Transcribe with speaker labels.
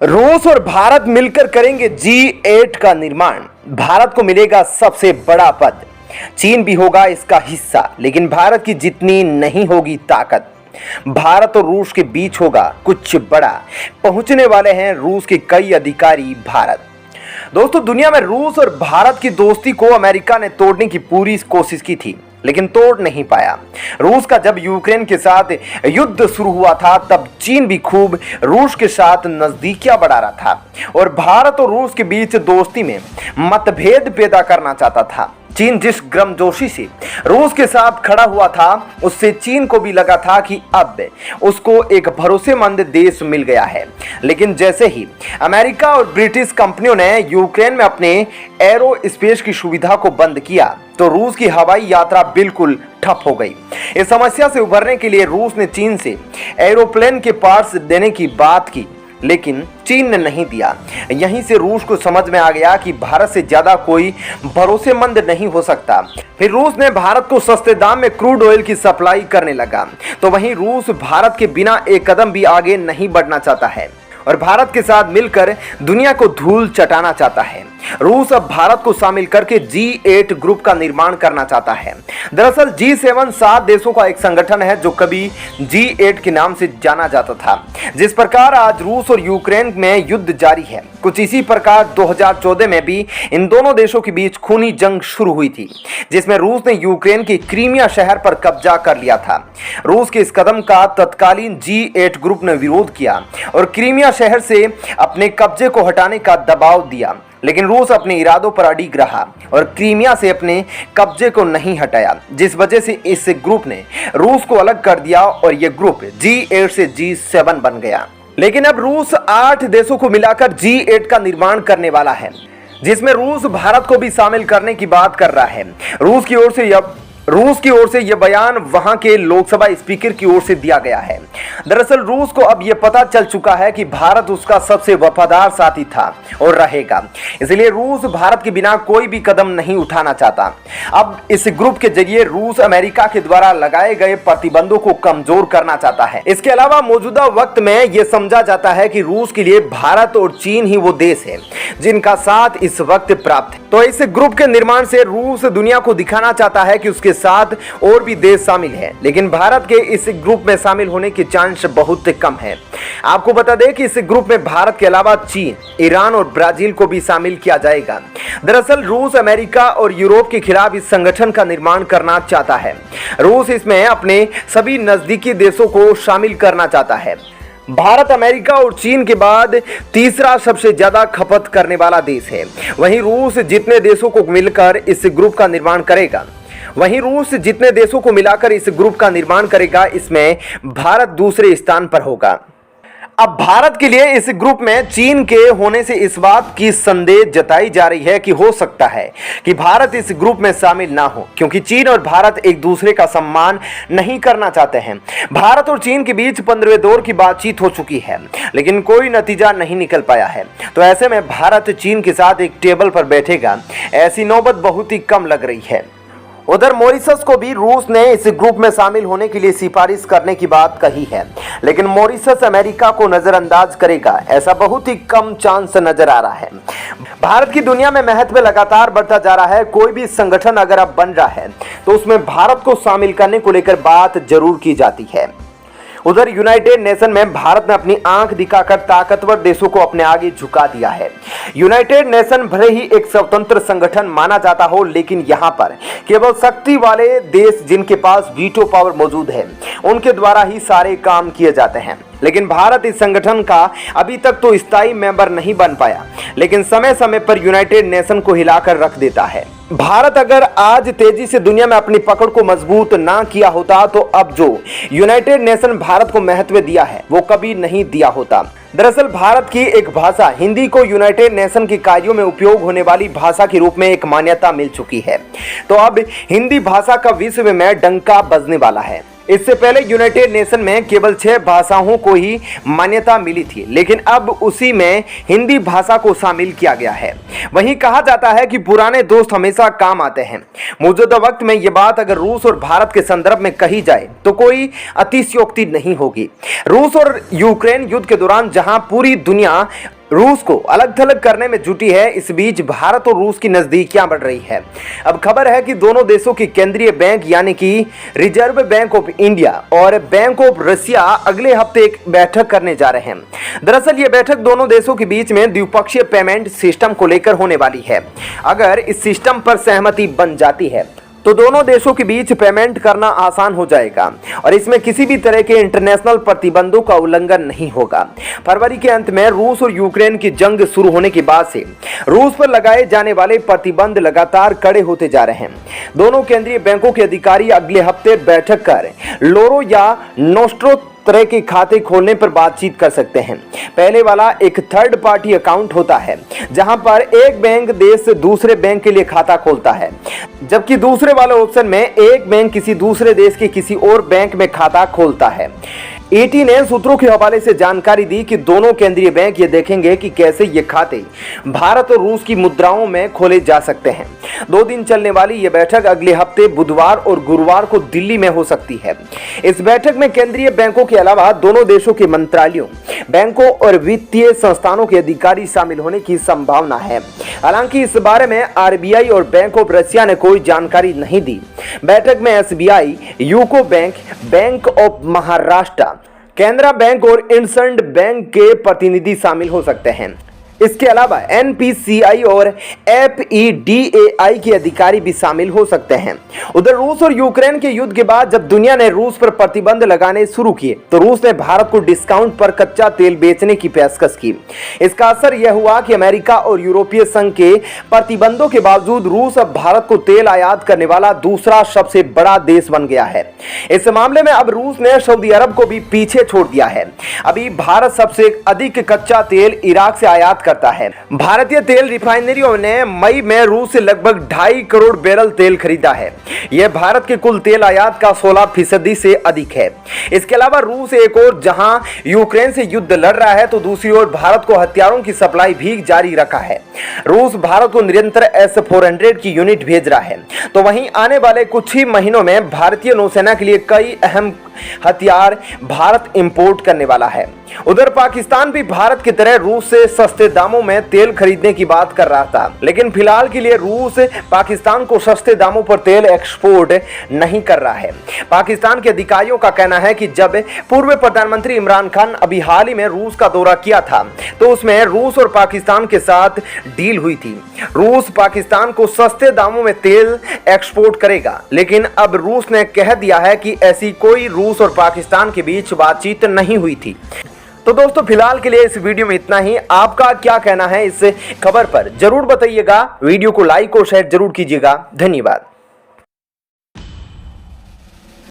Speaker 1: रूस और भारत मिलकर करेंगे G8 का निर्माण। भारत को मिलेगा सबसे बड़ा पद। चीन भी होगा इसका हिस्सा, लेकिन भारत की जितनी नहीं होगी ताकत। भारत और रूस के बीच होगा कुछ बड़ा। पहुंचने वाले हैं रूस के कई अधिकारी भारत। दोस्तों, दुनिया में रूस और भारत की दोस्ती को अमेरिका ने तोड़ने की पूरी कोशिश की थी, लेकिन तोड़ नहीं पाया। रूस का जब यूक्रेन के साथ युद्ध शुरू हुआ था, तब चीन भी खूब रूस के साथ नजदीकियां बढ़ा रहा था और भारत और रूस के बीच दोस्ती में मतभेद पैदा करना चाहता था। चीन जिस गर्मजोशी से रूस के साथ खड़ा हुआ था, उससे चीन को भी लगा था कि अब उसको एक भरोसेमंद देश मिल गया है। लेकिन जैसे ही अमेरिका और ब्रिटिश कंपनियों ने यूक्रेन में अपने एरो स्पेस की सुविधा को बंद किया, तो रूस की हवाई यात्रा बिल्कुल ठप हो गई। इस समस्या से उभरने के लिए रूस ने चीन से एरोप्लेन के पार्ट्स देने की बात की, लेकिन चीन ने नहीं दिया। यहीं से रूस को समझ में आ गया कि भारत से ज्यादा कोई भरोसेमंद नहीं हो सकता। फिर रूस ने भारत को सस्ते दाम में क्रूड ऑयल की सप्लाई करने लगा। तो वहीं रूस भारत के बिना एक कदम भी आगे नहीं बढ़ना चाहता है और भारत के साथ मिलकर दुनिया को धूल चटाना चाहता है। रूस अब भारत को शामिल करके G8 ग्रुप का निर्माण करना चाहता है। दरअसल G7 7 देशों का एक संगठन है जो कभी G8 के नाम से जाना जाता था। जिस प्रकार आज रूस और यूक्रेन में युद्ध जारी है, कुछ इसी प्रकार 2014 में भी इन दोनों देशों के बीच खूनी जंग शुरू हुई थी, जिसमें रूस ने यूक्रेन के क्रीमिया शहर पर कब्जा कर लिया था। रूस के इस कदम का तत्कालीन G8 ग्रुप ने विरोध किया और क्रीमिया शहर से अपने कब्जे को हटाने का दबाव दिया, लेकिन रूस अपने इरादों पर अडिग रहा और क्रीमिया से अपने कब्जे को नहीं हटाया, जिस वजह से इस ग्रुप ने रूस को अलग कर दिया और यह ग्रुप G8 से G7 बन गया। लेकिन अब रूस 8 देशों को मिलाकर G8 का निर्माण करने वाला है, जिसमें रूस भारत को भी शामिल करने की बात कर रहा है। रूस की ओर से यह बयान वहां के लोकसभा स्पीकर की ओर से दिया गया है। दरअसल रूस को अब यह पता चल चुका है कि भारत उसका सबसे वफादार साथी था और रहेगा, इसलिए रूस भारत के बिना कोई भी कदम नहीं उठाना चाहता। अब इस ग्रुप के जरिए रूस अमेरिका के द्वारा लगाए गए प्रतिबंधों को कमजोर करना चाहता है। इसके अलावा मौजूदा वक्त में यह समझा जाता है कि रूस के लिए भारत और चीन ही वो देश है जिनका साथ इस वक्त प्राप्त है। तो इस ग्रुप के निर्माण से रूस दुनिया को दिखाना चाहता है कि उसके साथ और भी देश शामिल हैं, लेकिन भारत के इस ग्रुप में शामिल होने के चांस बहुत कम है। आपको बता दें कि इस ग्रुप में भारत के अलावा चीन, ईरान और ब्राजील को भी शामिल किया जाएगा। दरअसल रूस अमेरिका और यूरोप के खिलाफ इस संगठन का निर्माण करना चाहता है। रूस इसमें अपने सभी नजदीकी देशों को शामिल करना चाहता है। भारत अमेरिका और चीन के बाद तीसरा सबसे ज्यादा खपत करने वाला देश है। वहीं रूस जितने देशों को मिलकर इस ग्रुप का निर्माण करेगा, इसमें भारत दूसरे स्थान पर होगा। अब भारत के लिए इस ग्रुप में चीन के होने से इस बात की संदेह जताई जा रही है कि हो सकता है कि भारत इस ग्रुप में शामिल ना हो, क्योंकि चीन और भारत एक दूसरे का सम्मान नहीं करना चाहते हैं। भारत और चीन के बीच 15वें दौर की बातचीत हो चुकी है, लेकिन कोई नतीजा नहीं निकल पाया है। तो ऐसे में भारत चीन के साथ एक टेबल पर बैठेगा, ऐसी नौबत बहुत ही कम लग रही है। उधर मॉरिशस को भी रूस ने इस ग्रुप में शामिल होने के लिए सिफारिश करने की बात कही है, लेकिन मॉरिशस अमेरिका को नजरअंदाज करेगा, ऐसा बहुत ही कम चांस नजर आ रहा है। भारत की दुनिया में महत्व लगातार बढ़ता जा रहा है। कोई भी संगठन अगर अब बन रहा है तो उसमें भारत को शामिल करने को लेकर बात जरूर की जाती है। उधर यूनाइटेड नेशन में भारत ने अपनी आंख दिखाकर ताकतवर देशों को अपने आगे झुका दिया है। यूनाइटेड नेशन भले ही एक स्वतंत्र संगठन माना जाता हो, लेकिन यहाँ पर केवल शक्ति वाले देश जिनके पास वीटो पावर मौजूद है, उनके द्वारा ही सारे काम किए जाते हैं। लेकिन भारत इस संगठन का अभी तक तो स्थायी मेंबर नहीं बन पाया, लेकिन समय समय पर यूनाइटेड नेशन को हिलाकर रख देता है। भारत अगर आज तेजी से दुनिया में अपनी पकड़ को मजबूत ना किया होता, तो अब जो यूनाइटेड नेशन भारत को महत्व दिया है वो कभी नहीं दिया होता। दरअसल भारत की एक भाषा हिंदी को यूनाइटेड नेशन के कार्यों में उपयोग होने वाली भाषा के रूप में एक मान्यता मिल चुकी है। तो अब हिंदी भाषा का विश्व में डंका बजने वाला है। इससे पहले यूनाइटेड नेशन में केवल 6 भाषाओं को ही मान्यता मिली थी, लेकिन अब उसी में हिंदी भाषा को शामिल किया गया है। वहीं कहा जाता है कि पुराने दोस्त हमेशा काम आते हैं। मौजूदा वक्त में यह बात अगर रूस और भारत के संदर्भ में कही जाए तो कोई अतिशयोक्ति नहीं होगी। रूस और यूक्रेन युद्ध के दौरान जहां पूरी दुनिया रूस को अलग थलग करने में जुटी है, इस बीच भारत और रूस की नजदीकियां बढ़ रही है। अब खबर है कि दोनों देशों के केंद्रीय बैंक यानी कि रिजर्व बैंक ऑफ इंडिया और बैंक ऑफ रशिया अगले हफ्ते एक बैठक करने जा रहे हैं। दरअसल ये बैठक दोनों देशों के बीच में द्विपक्षीय पेमेंट सिस्टम को लेकर होने वाली है। अगर इस सिस्टम पर सहमति बन जाती है तो दोनों देशों के बीच पेमेंट करना आसान हो जाएगा और इसमें किसी भी तरह के इंटरनेशनल प्रतिबंधों का उल्लंघन नहीं होगा। फरवरी के अंत में रूस और यूक्रेन की जंग शुरू होने के बाद से रूस पर लगाए जाने वाले प्रतिबंध लगातार कड़े होते जा रहे हैं। दोनों केंद्रीय बैंकों के अधिकारी अगले हफ्ते बैठक कर लोरो या नोस्ट्रो तरह के खाते खोलने पर बातचीत कर सकते हैं। पहले वाला एक थर्ड पार्टी अकाउंट होता है जहां पर एक बैंक देश से दूसरे बैंक के लिए खाता खोलता है, जबकि दूसरे वाले ऑप्शन में एक बैंक किसी दूसरे देश के किसी और बैंक में खाता खोलता है। ईटी ने सूत्रों के हवाले से जानकारी दी कि दोनों केंद्रीय बैंक ये देखेंगे कि कैसे ये खाते भारत और रूस की मुद्राओं में खोले जा सकते हैं। 2 दिन चलने वाली ये बैठक अगले हफ्ते बुधवार और गुरुवार को दिल्ली में हो सकती है। इस बैठक में केंद्रीय बैंकों के अलावा दोनों देशों के मंत्रालयों, बैंकों और वित्तीय संस्थानों के अधिकारी शामिल होने की संभावना है। हालांकि इस बारे में आरबीआई और बैंक ऑफ रशिया ने कोई जानकारी नहीं दी। बैठक में SBI, UCO bank, bank of Maharashtra, Canara bank और इंडसइंड बैंक के प्रतिनिधि शामिल हो सकते हैं। इसके अलावा एनपीसीआई और एफईडीएआई के अधिकारी भी शामिल हो सकते हैं। उधर रूस और यूक्रेन के युद्ध के बाद जब दुनिया ने रूस पर प्रतिबंध लगाने शुरू किए तो रूस ने भारत को डिस्काउंट पर कच्चा तेल बेचने की पेशकश की। इसका असर यह हुआ कि अमेरिका और यूरोपीय संघ के प्रतिबंधों के बावजूद रूस अब भारत को तेल आयात करने वाला दूसरा सबसे बड़ा देश बन गया है। इस मामले में अब रूस ने सऊदी अरब को भी पीछे छोड़ दिया है। अभी भारत सबसे अधिक कच्चा तेल इराक से आयात करता है। भारतीय तेल रिफाइनरियों ने मई में रूस से लगभग 2.5 करोड़ बैरल तेल खरीदा है। यह भारत के कुल तेल आयात का 16% से अधिक है। इसके अलावा रूस एक ओर जहां यूक्रेन से युद्ध लड़ रहा है तो दूसरी ओर भारत को हथियारों की सप्लाई भी जारी रखा है। रूस भारत को निरंतर S-400 की यूनिट भेज रहा है, तो वहीं आने वाले कुछ ही महीनों में भारतीय नौसेना के लिए कई अहम हथियार भारत इंपोर्ट करने वाला है। उधर पाकिस्तान भी भारत की तरह रूस से सस्ते दामों में तेल खरीदने की बात कर रहा था, लेकिन फिलहाल के लिए रूस पाकिस्तान को सस्ते दामों पर तेल एक्सपोर्ट नहीं कर रहा है। पाकिस्तान के अधिकारियों का कहना है कि जब पूर्व प्रधानमंत्री इमरान खान अभी हाल ही में रूस का दौरा किया था तो उसमें रूस और पाकिस्तान के साथ डील हुई थी। रूस पाकिस्तान को सस्ते दामों में तेल एक्सपोर्ट करेगा, लेकिन अब रूस ने कह दिया है कि ऐसी कोई रूस और पाकिस्तान के बीच बातचीत नहीं हुई थी। तो दोस्तों फिलहाल के लिए इस वीडियो में इतना ही। आपका क्या कहना है इस खबर पर जरूर बताइएगा। वीडियो को लाइक और शेयर जरूर कीजिएगा। धन्यवाद।